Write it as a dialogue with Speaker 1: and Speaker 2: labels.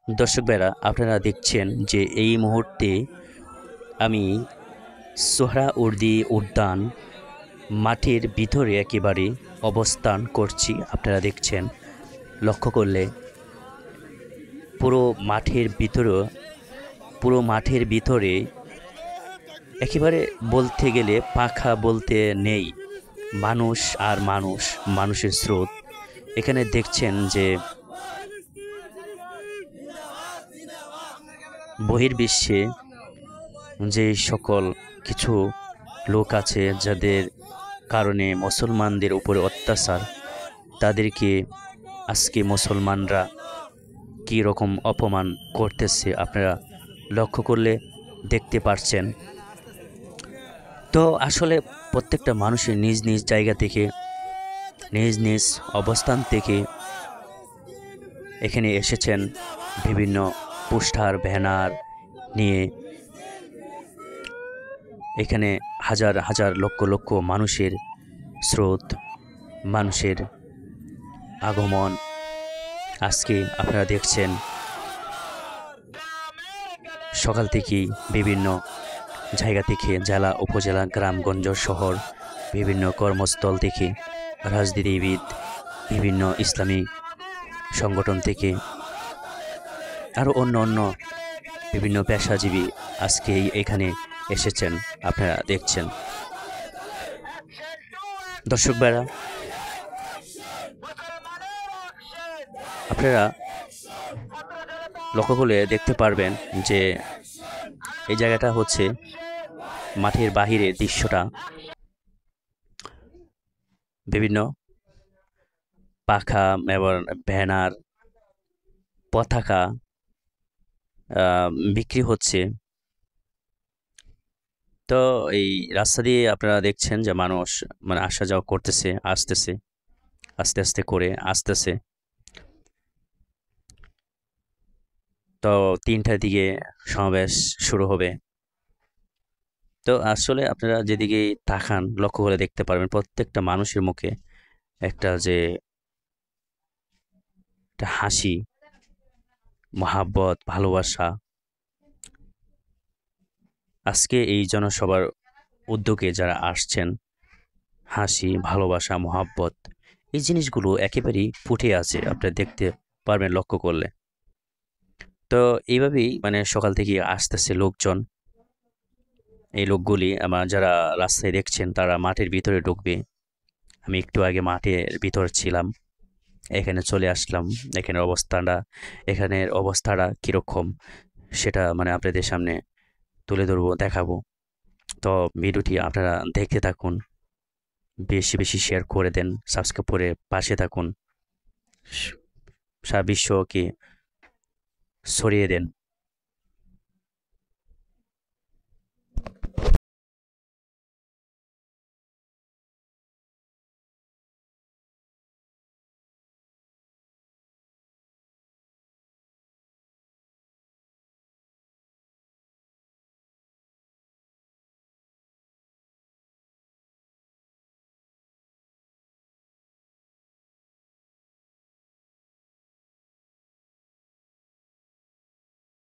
Speaker 1: দর্শক ভাইরা, আপনারা দেখছেন যে এই মুহূর্তে আমি সোহরাওয়ার্দী উদ্যান মাঠের ভিতরে একেবারে অবস্থান করছি। আপনারা দেখছেন, লক্ষ্য করলে পুরো মাঠের ভিতরে একেবারে বলতে গেলে পাখা বলতে নেই, মানুষ আর মানুষ, মানুষের স্রোত। এখানে দেখছেন যে বহির্বিশ্বে যে সকল কিছু লোক আছে যাদের কারণে মুসলমানদের উপরে অত্যাচার, তাদেরকে আজকে মুসলমানরা কী রকম অপমান করতেছে আপনারা লক্ষ্য করলে দেখতে পারছেন। তো আসলে প্রত্যেকটা মানুষের নিজ নিজ জায়গা থেকে, নিজ নিজ অবস্থান থেকে এখানে এসেছেন বিভিন্ন পোস্টার ব্যানার নিয়ে। এখানে হাজার হাজার লক্ষ লক্ষ মানুষের স্রোত, মানুষের আগমন। আজকে আপনারা দেখছেন সকাল থেকেই বিভিন্ন জায়গা থেকে, জেলা উপজেলা গ্রামগঞ্জ শহর, বিভিন্ন কর্মস্থল থেকে, রাজনীতিবিদ, বিভিন্ন ইসলামী সংগঠন থেকে, আরও অন্য অন্য বিভিন্ন পেশাজীবী আজকে এখানে এসেছেন। আপনারা দেখছেন দর্শক ভাইরা, আপনারা লক্ষ্য করলে দেখতে পারবেন যে এই জায়গাটা হচ্ছে মাঠের বাহিরের দৃশ্যটা। বিভিন্ন পাখা এবং ব্যানার, পতাকা বিক্রি হচ্ছে। তো এই রাস্তা দিয়ে আপনারা দেখছেন যে মানুষ আসা যাওয়া করতেছে, আসতেছে, আস্তে আস্তে করে আসতেছে। তো 3টার দিকে সমাবেশ শুরু হবে। তো আসলে আপনারা যেদিকে তাকান লক্ষ্য করে দেখতে পারবেন প্রত্যেকটা মানুষের মুখে একটা হাসি, মহাব্বত, ভালোবাসা। আজকে এই জনসভার উদ্যোগে যারা আসছেন, হাসি, ভালোবাসা, মহাব্বত, এই জিনিসগুলো একেবারেই ফুটে আছে, আপনারা দেখতে পারবেন লক্ষ্য করলে। তো এইভাবেই সকাল থেকে আসতেছে লোকজন। এই লোকগুলি আমার যারা রাস্তায় দেখছেন তারা মাঠের ভিতরে ঢুকবে। আমি একটু আগে মাঠের ভিতরে ছিলাম, এখানে চলে আসলাম। এখানের অবস্থাটা কীরকম সেটা আপনাদের সামনে তুলে ধরবো, দেখাবো। তো ভিডিওটি আপনারা দেখতে থাকুন, বেশি বেশি শেয়ার করে দেন, সাবস্ক্রাইব করে পাশে থাকুন, সারা বিশ্বকে ছড়িয়ে দেন।